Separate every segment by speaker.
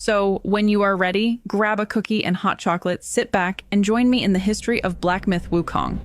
Speaker 1: So, when you are ready, grab a cookie and hot chocolate, sit back, and join me in the history of Black Myth Wukong.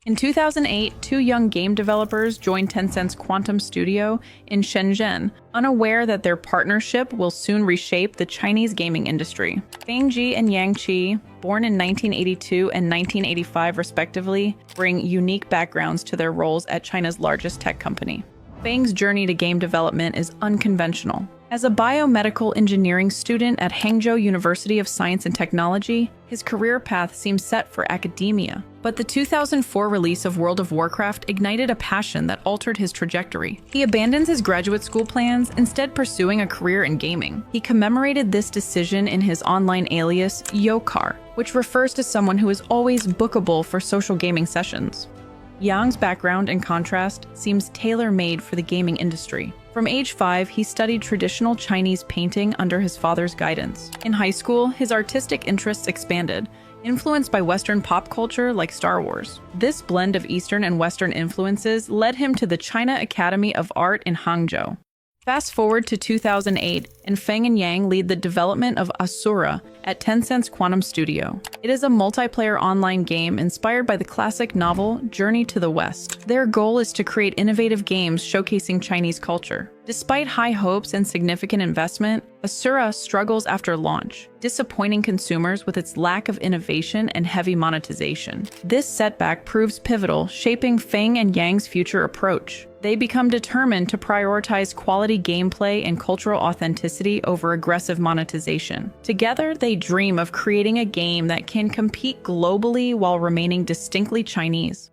Speaker 1: In 2008, two young game developers joined Tencent's Quantum Studio in Shenzhen, unaware that their partnership will soon reshape the Chinese gaming industry. Feng Ji and Yang Qi, born in 1982 and 1985 respectively, bring unique backgrounds to their roles at China's largest tech company. Feng's journey to game development is unconventional. As a biomedical engineering student at Hangzhou University of Science and Technology, his career path seemed set for academia. But the 2004 release of World of Warcraft ignited a passion that altered his trajectory. He abandons his graduate school plans, instead pursuing a career in gaming. He commemorated this decision in his online alias, Yokar, which refers to someone who is always bookable for social gaming sessions. Yang's background, in contrast, seems tailor-made for the gaming industry. From age 5, he studied traditional Chinese painting under his father's guidance. In high school, his artistic interests expanded, influenced by Western pop culture like Star Wars. This blend of Eastern and Western influences led him to the China Academy of Art in Hangzhou. Fast forward to 2008, and Feng and Yang lead the development of Asura at Tencent's Quantum Studio. It is a multiplayer online game inspired by the classic novel Journey to the West. Their goal is to create innovative games showcasing Chinese culture. Despite high hopes and significant investment, Asura struggles after launch, disappointing consumers with its lack of innovation and heavy monetization. This setback proves pivotal, shaping Feng and Yang's future approach. They become determined to prioritize quality gameplay and cultural authenticity over aggressive monetization. Together, they dream of creating a game that can compete globally while remaining distinctly Chinese.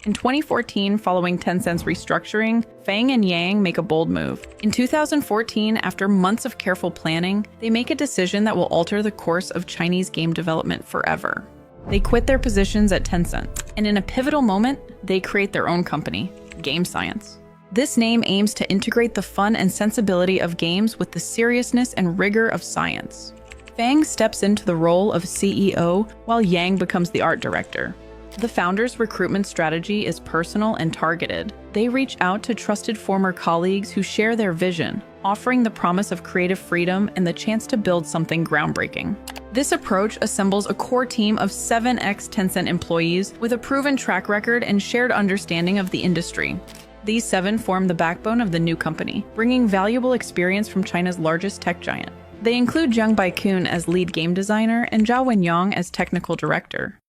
Speaker 1: In 2014, following Tencent's restructuring, Feng and Yang make a bold move. In 2014, after months of careful planning, they make a decision that will alter the course of Chinese game development forever. They quit their positions at Tencent, and in a pivotal moment, they create their own company, Game Science. This name aims to integrate the fun and sensibility of games with the seriousness and rigor of science. Feng steps into the role of CEO, while Yang becomes the art director. The founders' recruitment strategy is personal and targeted. They reach out to trusted former colleagues who share their vision, offering the promise of creative freedom and the chance to build something groundbreaking. This approach assembles a core team of 7 ex-Tencent employees with a proven track record and shared understanding of the industry. These 7 form the backbone of the new company, bringing valuable experience from China's largest tech giant. They include Zhang Baikun as lead game designer and Zhao Wenyang as technical director.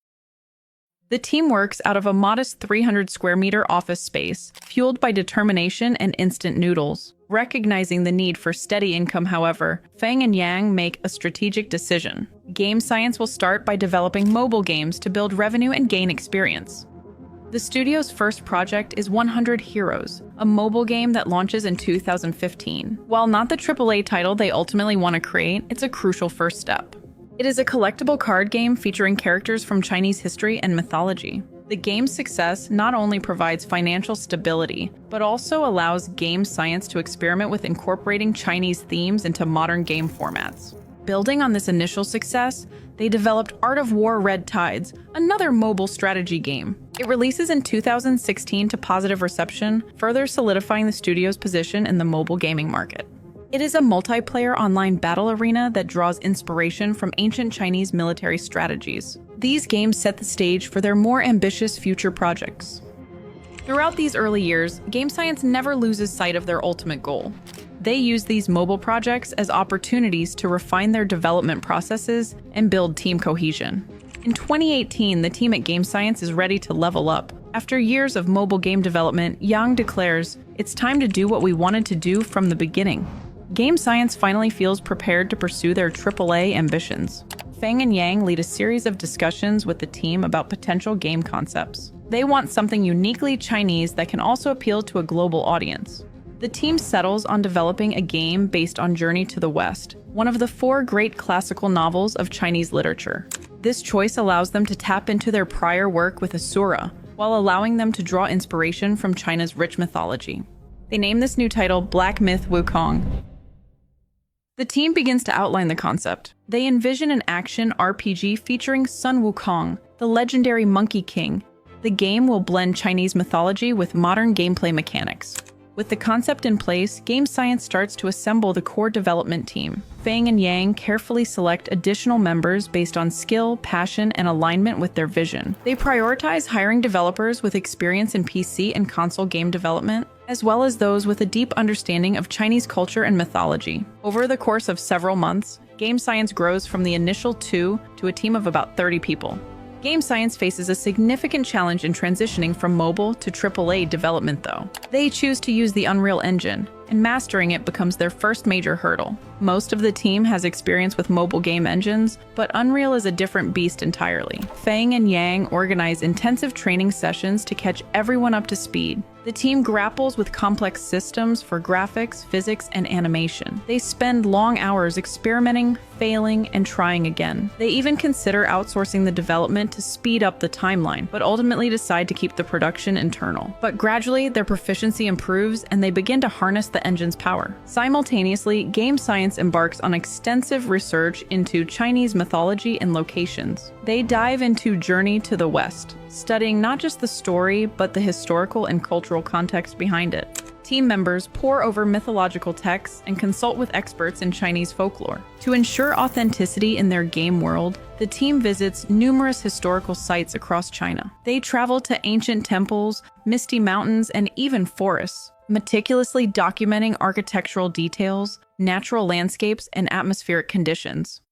Speaker 1: The team works out of a modest 300 square meter office space, fueled by determination and instant noodles. Recognizing the need for steady income, however, Feng and Yang make a strategic decision. Game Science will start by developing mobile games to build revenue and gain experience. The studio's first project is 100 Heroes, a mobile game that launches in 2015. While not the AAA title they ultimately want to create, it's a crucial first step. It is a collectible card game featuring characters from Chinese history and mythology. The game's success not only provides financial stability, but also allows Game Science to experiment with incorporating Chinese themes into modern game formats. Building on this initial success, they developed Art of War Red Tides, another mobile strategy game. It releases in 2016 to positive reception, further solidifying the studio's position in the mobile gaming market. It is a multiplayer online battle arena that draws inspiration from ancient Chinese military strategies. These games set the stage for their more ambitious future projects. Throughout these early years, Game Science never loses sight of their ultimate goal. They use these mobile projects as opportunities to refine their development processes and build team cohesion. In 2018, the team at Game Science is ready to level up. After years of mobile game development, Yang declares, "It's time to do what we wanted to do from the beginning." Game Science finally feels prepared to pursue their AAA ambitions. Feng and Yang lead a series of discussions with the team about potential game concepts. They want something uniquely Chinese that can also appeal to a global audience. The team settles on developing a game based on Journey to the West, one of the 4 great classical novels of Chinese literature. This choice allows them to tap into their prior work with Asura, while allowing them to draw inspiration from China's rich mythology. They name this new title Black Myth Wukong. The team begins to outline the concept. They envision an action RPG featuring Sun Wukong, the legendary Monkey King. The game will blend Chinese mythology with modern gameplay mechanics. With the concept in place, Game Science starts to assemble the core development team. Fang and Yang carefully select additional members based on skill, passion, and alignment with their vision. They prioritize hiring developers with experience in PC and console game development, as well as those with a deep understanding of Chinese culture and mythology. Over the course of several months, Game Science grows from the initial 2 to a team of about 30 people. Game Science faces a significant challenge in transitioning from mobile to AAA development, though. They choose to use the Unreal Engine, and mastering it becomes their first major hurdle. Most of the team has experience with mobile game engines, but Unreal is a different beast entirely. Fang and Yang organize intensive training sessions to catch everyone up to speed. The team grapples with complex systems for graphics, physics, and animation. They spend long hours experimenting, failing, and trying again. They even consider outsourcing the development to speed up the timeline, but ultimately decide to keep the production internal. But gradually, their proficiency improves, and they begin to harness the engine's power. Simultaneously, Game Science embarks on extensive research into Chinese mythology and locations. They dive into Journey to the West, studying not just the story, but the historical and cultural context behind it. Team members pore over mythological texts and consult with experts in Chinese folklore. To ensure authenticity in their game world, the team visits numerous historical sites across China. They travel to ancient temples, misty mountains, and even forests, meticulously documenting architectural details, natural landscapes, and atmospheric conditions.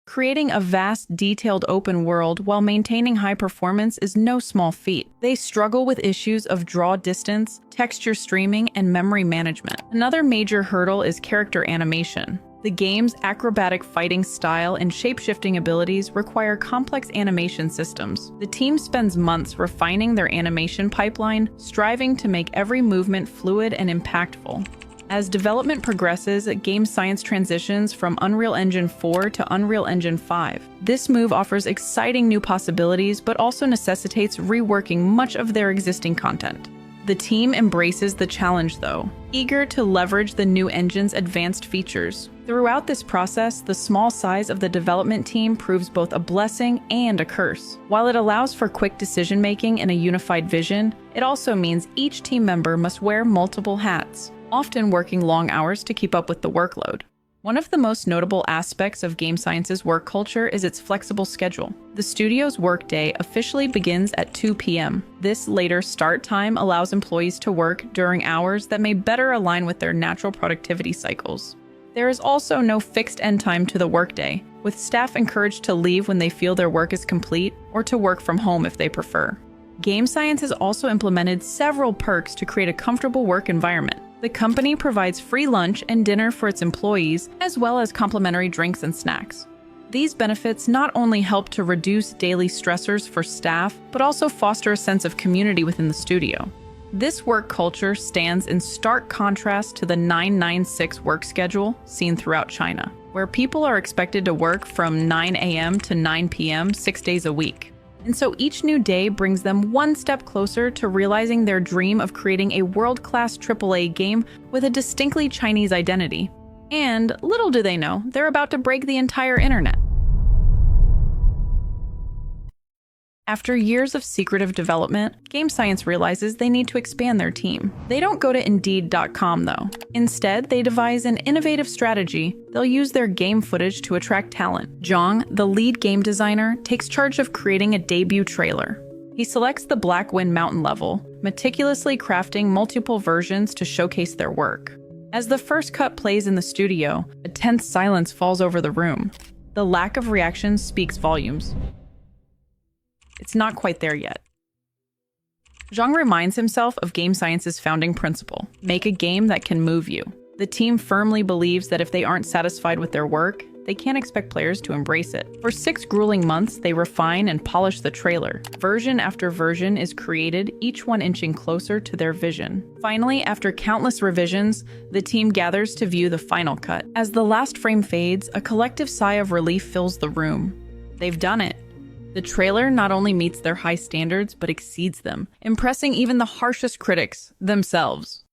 Speaker 1: Creating a vast, detailed open world while maintaining high performance is no small feat. They struggle with issues of draw distance, texture streaming, and memory management. Another major hurdle is character animation. The game's acrobatic fighting style and shape-shifting abilities require complex animation systems. The team spends months refining their animation pipeline, striving to make every movement fluid and impactful. As development progresses, Game Science transitions from Unreal Engine 4 to Unreal Engine 5. This move offers exciting new possibilities, but also necessitates reworking much of their existing content. The team embraces the challenge, though, eager to leverage the new engine's advanced features. Throughout this process, the small size of the development team proves both a blessing and a curse. While it allows for quick decision-making and a unified vision, it also means each team member must wear multiple hats, often working long hours to keep up with the workload. One of the most notable aspects of Game Science's work culture is its flexible schedule. The studio's workday officially begins at 2 p.m. This later start time allows employees to work during hours that may better align with their natural productivity cycles. There is also no fixed end time to the workday, with staff encouraged to leave when they feel their work is complete or to work from home if they prefer. Game Science has also implemented several perks to create a comfortable work environment. The company provides free lunch and dinner for its employees, as well as complimentary drinks and snacks. These benefits not only help to reduce daily stressors for staff, but also foster a sense of community within the studio. This work culture stands in stark contrast to the 996 work schedule seen throughout China, where people are expected to work from 9 a.m. to 9 p.m. 6 days a week. And so each new day brings them one step closer to realizing their dream of creating a world-class AAA game with a distinctly Chinese identity. And little do they know, they're about to break the entire internet. After years of secretive development, Game Science realizes they need to expand their team. They don't go to Indeed.com, though. Instead, they devise an innovative strategy. They'll use their game footage to attract talent. Zhang, the lead game designer, takes charge of creating a debut trailer. He selects the Black Wind Mountain level, meticulously crafting multiple versions to showcase their work. As the first cut plays in the studio, a tense silence falls over the room. The lack of reaction speaks volumes. It's not quite there yet. Zhang reminds himself of Game Science's founding principle: make a game that can move you. The team firmly believes that if they aren't satisfied with their work, they can't expect players to embrace it. For 6 grueling months, they refine and polish the trailer. Version after version is created, each one inching closer to their vision. Finally, after countless revisions, the team gathers to view the final cut. As the last frame fades, a collective sigh of relief fills the room. They've done it. The trailer not only meets their high standards, but exceeds them, impressing even the harshest critics themselves.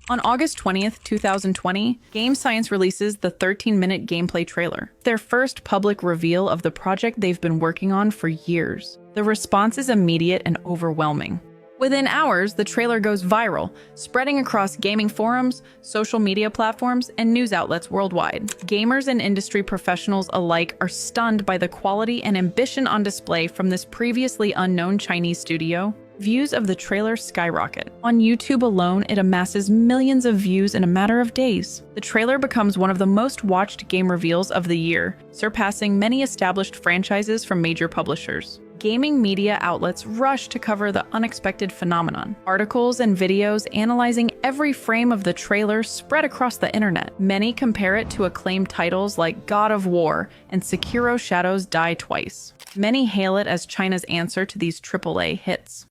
Speaker 1: On August 20th, 2020, Game Science releases the 13-minute gameplay trailer, their first public reveal of the project they've been working on for years. The response is immediate and overwhelming. Within hours, the trailer goes viral, spreading across gaming forums, social media platforms, and news outlets worldwide. Gamers and industry professionals alike are stunned by the quality and ambition on display from this previously unknown Chinese studio. Views of the trailer skyrocket. On YouTube alone, it amasses millions of views in a matter of days. The trailer becomes one of the most watched game reveals of the year, surpassing many established franchises from major publishers. Gaming media outlets rush to cover the unexpected phenomenon. Articles and videos analyzing every frame of the trailer spread across the internet. Many compare it to acclaimed titles like God of War and Sekiro: Shadows Die Twice. Many hail it as China's answer to these AAA hits.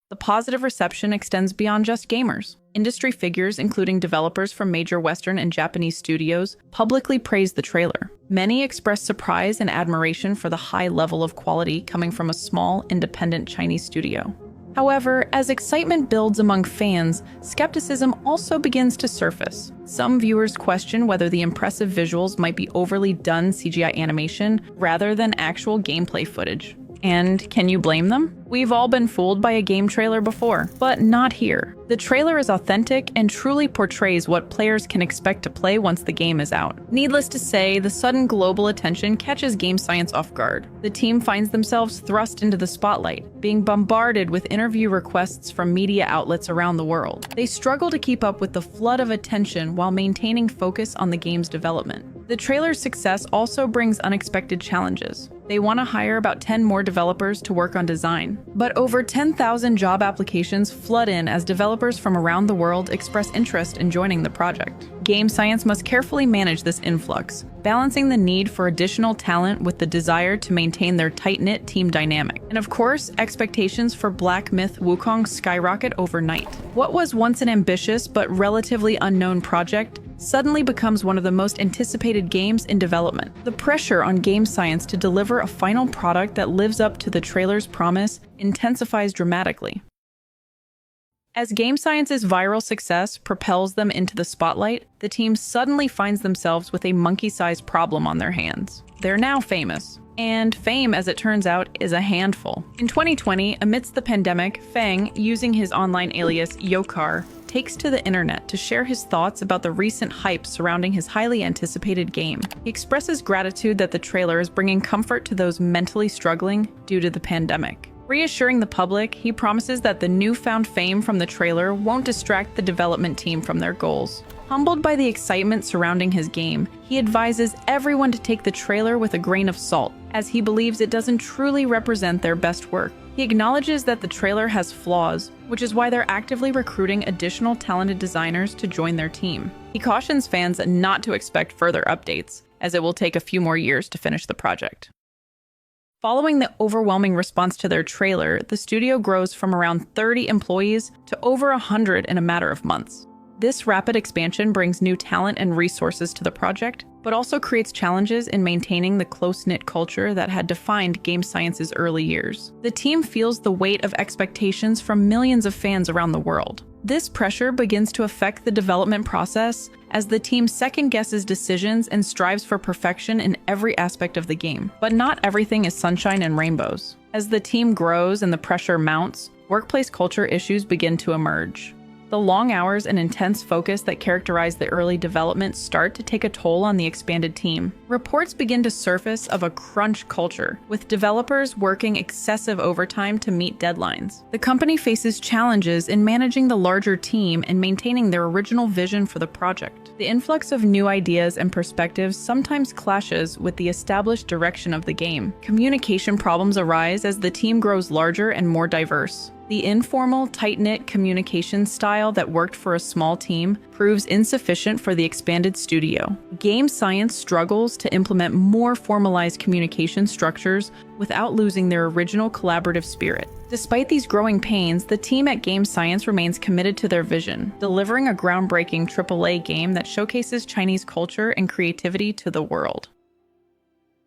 Speaker 1: The positive reception extends beyond just gamers. Industry figures, including developers from major Western and Japanese studios, publicly praised the trailer. Many expressed surprise and admiration for the high level of quality coming from a small, independent Chinese studio. However, as excitement builds among fans, skepticism also begins to surface. Some viewers question whether the impressive visuals might be overly done CGI animation rather than actual gameplay footage. And can you blame them? We've all been fooled by a game trailer before, but not here. The trailer is authentic and truly portrays what players can expect to play once the game is out. Needless to say, the sudden global attention catches Game Science off guard. The team finds themselves thrust into the spotlight, being bombarded with interview requests from media outlets around the world. They struggle to keep up with the flood of attention while maintaining focus on the game's development. The trailer's success also brings unexpected challenges. They want to hire about 10 more developers to work on design. But over 10,000 job applications flood in as developers from around the world express interest in joining the project. Game Science must carefully manage this influx, balancing the need for additional talent with the desire to maintain their tight-knit team dynamic. And of course, expectations for Black Myth Wukong skyrocket overnight. What was once an ambitious but relatively unknown project suddenly becomes one of the most anticipated games in development. The pressure on Game Science to deliver a final product that lives up to the trailer's promise intensifies dramatically. As Game Science's viral success propels them into the spotlight, the team suddenly finds themselves with a monkey-sized problem on their hands. They're now famous. And fame, as it turns out, is a handful. In 2020, amidst the pandemic, Fang, using his online alias Yokar, takes to the internet to share his thoughts about the recent hype surrounding his highly anticipated game. He expresses gratitude that the trailer is bringing comfort to those mentally struggling due to the pandemic. Reassuring the public, he promises that the newfound fame from the trailer won't distract the development team from their goals. Humbled by the excitement surrounding his game, he advises everyone to take the trailer with a grain of salt, as he believes it doesn't truly represent their best work. He acknowledges that the trailer has flaws, which is why they're actively recruiting additional talented designers to join their team. He cautions fans not to expect further updates, as it will take a few more years to finish the project. Following the overwhelming response to their trailer, the studio grows from around 30 employees to over 100 in a matter of months. This rapid expansion brings new talent and resources to the project, but also creates challenges in maintaining the close-knit culture that had defined Game Science's early years. The team feels the weight of expectations from millions of fans around the world. This pressure begins to affect the development process as the team second-guesses decisions and strives for perfection in every aspect of the game. But not everything is sunshine and rainbows. As the team grows and the pressure mounts, workplace culture issues begin to emerge. The long hours and intense focus that characterized the early development start to take a toll on the expanded team. Reports begin to surface of a crunch culture, with developers working excessive overtime to meet deadlines. The company faces challenges in managing the larger team and maintaining their original vision for the project. The influx of new ideas and perspectives sometimes clashes with the established direction of the game. Communication problems arise as the team grows larger and more diverse. The informal, tight-knit communication style that worked for a small team proves insufficient for the expanded studio. Game Science struggles to implement more formalized communication structures without losing their original collaborative spirit. Despite these growing pains, the team at Game Science remains committed to their vision, delivering a groundbreaking AAA game that showcases Chinese culture and creativity to the world.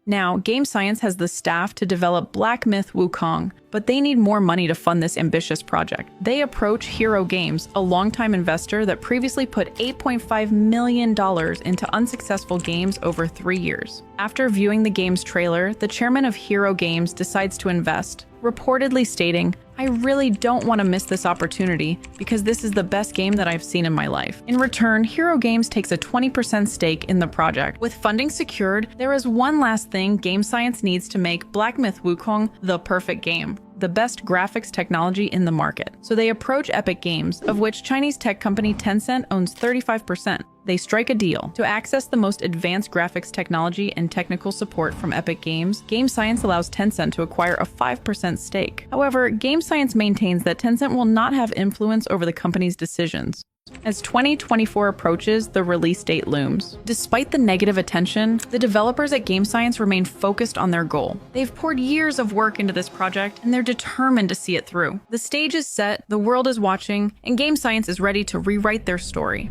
Speaker 1: Now, Game Science has the staff to develop Black Myth Wukong, but they need more money to fund this ambitious project. They approach Hero Games, a longtime investor that previously put $8.5 million into unsuccessful games over 3 years. After viewing the game's trailer, the chairman of Hero Games decides to invest, reportedly stating, I really don't want to miss this opportunity because this is the best game that I've seen in my life. In return, Hero Games takes a 20% stake in the project. With funding secured, there is one last thing Game Science needs to make Black Myth Wukong the perfect game, the best graphics technology in the market. So they approach Epic Games, of which Chinese tech company Tencent owns 35%. They strike a deal. To access the most advanced graphics technology and technical support from Epic Games, Game Science allows Tencent to acquire a 5% stake. However, Game Science maintains that Tencent will not have influence over the company's decisions. As 2024 approaches, the release date looms. Despite the negative attention, the developers at Game Science remain focused on their goal. They've poured years of work into this project, and they're determined to see it through. The stage is set, the world is watching, and Game Science is ready to rewrite their story.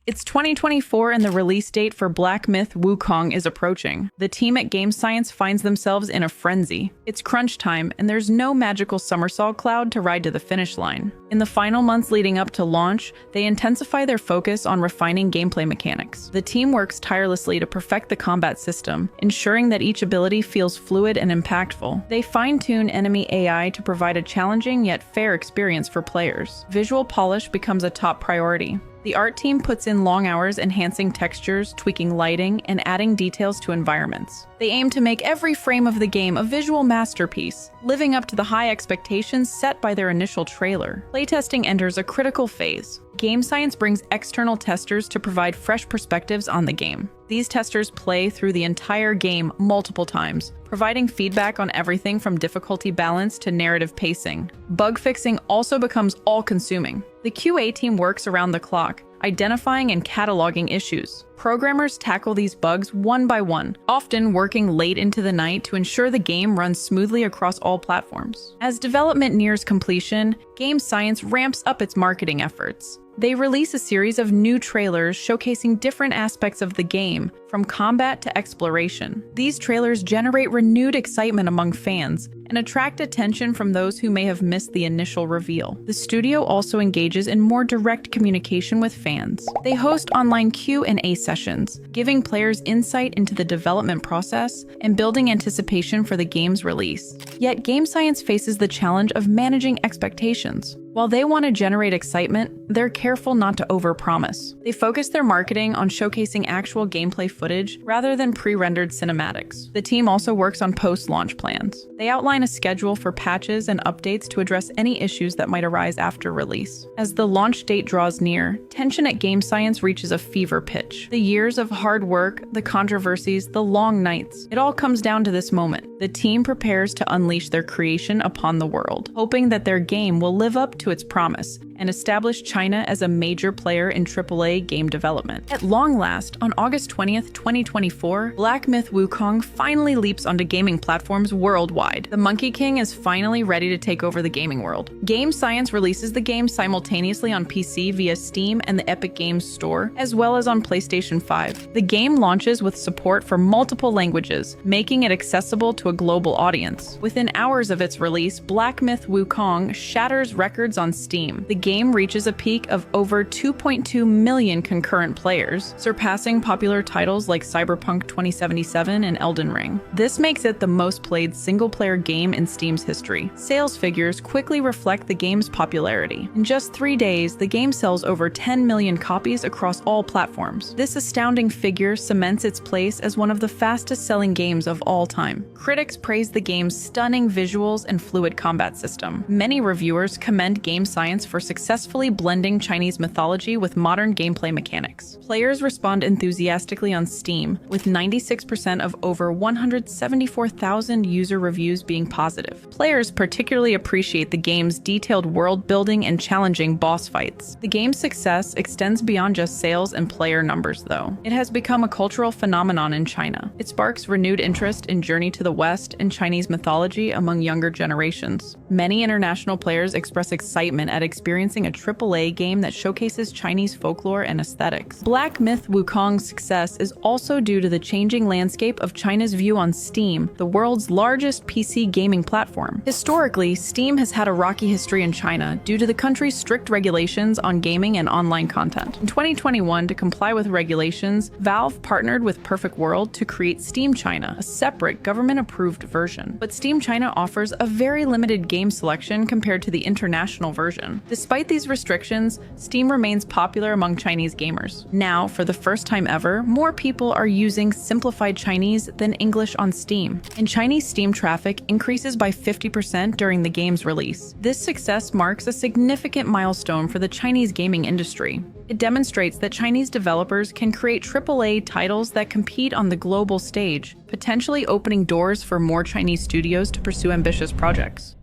Speaker 1: It's 2024 and the release date for Black Myth Wukong is approaching. The team at Game Science finds themselves in a frenzy. It's crunch time, and there's no magical somersault cloud to ride to the finish line. In the final months leading up to launch, they intensify their focus on refining gameplay mechanics. The team works tirelessly to perfect the combat system, ensuring that each ability feels fluid and impactful. They fine-tune enemy AI to provide a challenging yet fair experience for players. Visual polish becomes a top priority. The art team puts in long hours enhancing textures, tweaking lighting, and adding details to environments. They aim to make every frame of the game a visual masterpiece, living up to the high expectations set by their initial trailer. Playtesting enters a critical phase. Game Science brings external testers to provide fresh perspectives on the game. These testers play through the entire game multiple times, providing feedback on everything from difficulty balance to narrative pacing. Bug fixing also becomes all-consuming. The QA team works around the clock, identifying and cataloging issues. Programmers tackle these bugs one by one, often working late into the night to ensure the game runs smoothly across all platforms. As development nears completion, Game Science ramps up its marketing efforts. They release a series of new trailers showcasing different aspects of the game, from combat to exploration. These trailers generate renewed excitement among fans and attract attention from those who may have missed the initial reveal. The studio also engages in more direct communication with fans. They host online Q&A sessions, giving players insight into the development process and building anticipation for the game's release. Yet Game Science faces the challenge of managing expectations. While they want to generate excitement, they're careful not to overpromise. They focus their marketing on showcasing actual gameplay footage rather than pre-rendered cinematics. The team also works on post-launch plans. They outline a schedule for patches and updates to address any issues that might arise after release. As the launch date draws near, tension at Game Science reaches a fever pitch. The years of hard work, the controversies, the long nights, it all comes down to this moment. The team prepares to unleash their creation upon the world, hoping that their game will live up to its promise and establish China as a major player in AAA game development. At long last, on August 20th, 2024, Black Myth Wukong finally leaps onto gaming platforms worldwide. The Monkey King is finally ready to take over the gaming world. Game Science releases the game simultaneously on PC via Steam and the Epic Games Store, as well as on PlayStation 5. The game launches with support for multiple languages, making it accessible to a global audience. Within hours of its release, Black Myth Wukong shatters records on Steam. The game reaches a peak of over 2.2 million concurrent players, surpassing popular titles like Cyberpunk 2077 and Elden Ring. This makes it the most played single-player game in Steam's history. Sales figures quickly reflect the game's popularity. In just 3 days, the game sells over 10 million copies across all platforms. This astounding figure cements its place as one of the fastest-selling games of all time. Critics praise the game's stunning visuals and fluid combat system. Many reviewers commend Game Science for successfully blending Chinese mythology with modern gameplay mechanics. Players respond enthusiastically on Steam, with 96% of over 174,000 user reviews being positive. Players particularly appreciate the game's detailed world building and challenging boss fights. The game's success extends beyond just sales and player numbers, though. It has become a cultural phenomenon in China. It sparks renewed interest in Journey to the West and Chinese mythology among younger generations. Many international players express excitement excitement at experiencing a AAA game that showcases Chinese folklore and aesthetics. Black Myth Wukong's success is also due to the changing landscape of China's view on Steam, the world's largest PC gaming platform. Historically, Steam has had a rocky history in China due to the country's strict regulations on gaming and online content. In 2021, to comply with regulations, Valve partnered with Perfect World to create Steam China, a separate government-approved version. But Steam China offers a very limited game selection compared to the international version. Despite these restrictions, Steam remains popular among Chinese gamers. Now, for the first time ever, more people are using simplified Chinese than English on Steam, and Chinese Steam traffic increases by 50% during the game's release. This success marks a significant milestone for the Chinese gaming industry. It demonstrates that Chinese developers can create AAA titles that compete on the global stage, potentially opening doors for more Chinese studios to pursue ambitious projects.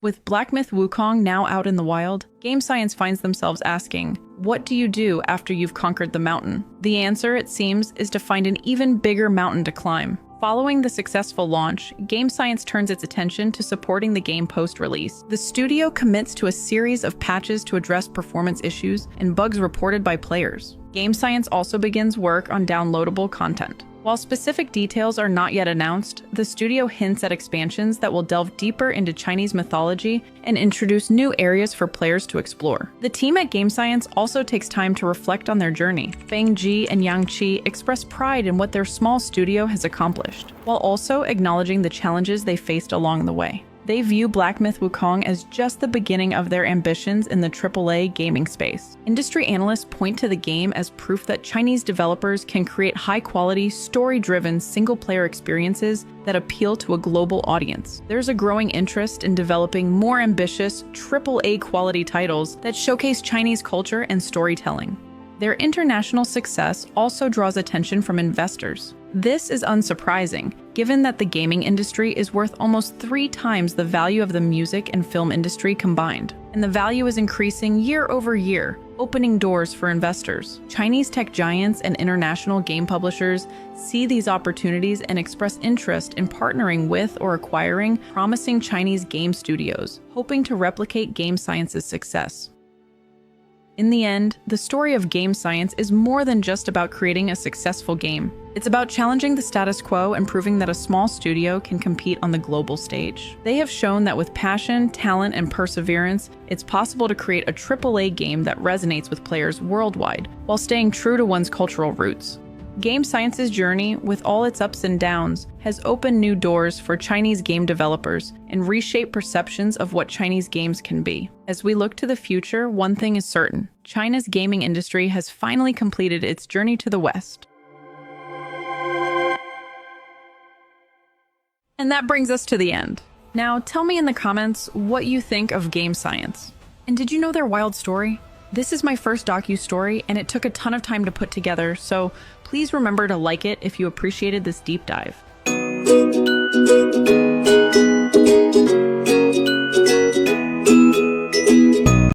Speaker 1: With Black Myth Wukong now out in the wild, Game Science finds themselves asking, what do you do after you've conquered the mountain? The answer, it seems, is to find an even bigger mountain to climb. Following the successful launch, Game Science turns its attention to supporting the game post-release. The studio commits to a series of patches to address performance issues and bugs reported by players. Game Science also begins work on downloadable content. While specific details are not yet announced, the studio hints at expansions that will delve deeper into Chinese mythology and introduce new areas for players to explore. The team at Game Science also takes time to reflect on their journey. Feng Ji and Yang Qi express pride in what their small studio has accomplished, while also acknowledging the challenges they faced along the way. They view Black Myth Wukong as just the beginning of their ambitions in the AAA gaming space. Industry analysts point to the game as proof that Chinese developers can create high-quality, story-driven, single-player experiences that appeal to a global audience. There's a growing interest in developing more ambitious, AAA-quality titles that showcase Chinese culture and storytelling. Their international success also draws attention from investors. This is unsurprising, given that the gaming industry is worth almost 3 times the value of the music and film industry combined, and the value is increasing year over year, opening doors for investors. Chinese tech giants and international game publishers see these opportunities and express interest in partnering with or acquiring promising Chinese game studios, hoping to replicate Game Science's success. In the end, the story of Game Science is more than just about creating a successful game. It's about challenging the status quo and proving that a small studio can compete on the global stage. They have shown that with passion, talent, and perseverance, it's possible to create a AAA game that resonates with players worldwide, while staying true to one's cultural roots. Game Science's journey, with all its ups and downs, has opened new doors for Chinese game developers and reshaped perceptions of what Chinese games can be. As we look to the future, one thing is certain: China's gaming industry has finally completed its journey to the West. And that brings us to the end. Now, tell me in the comments what you think of Game Science. And did you know their wild story? This is my first docu-story, and it took a ton of time to put together, so please remember to like it if you appreciated this deep dive.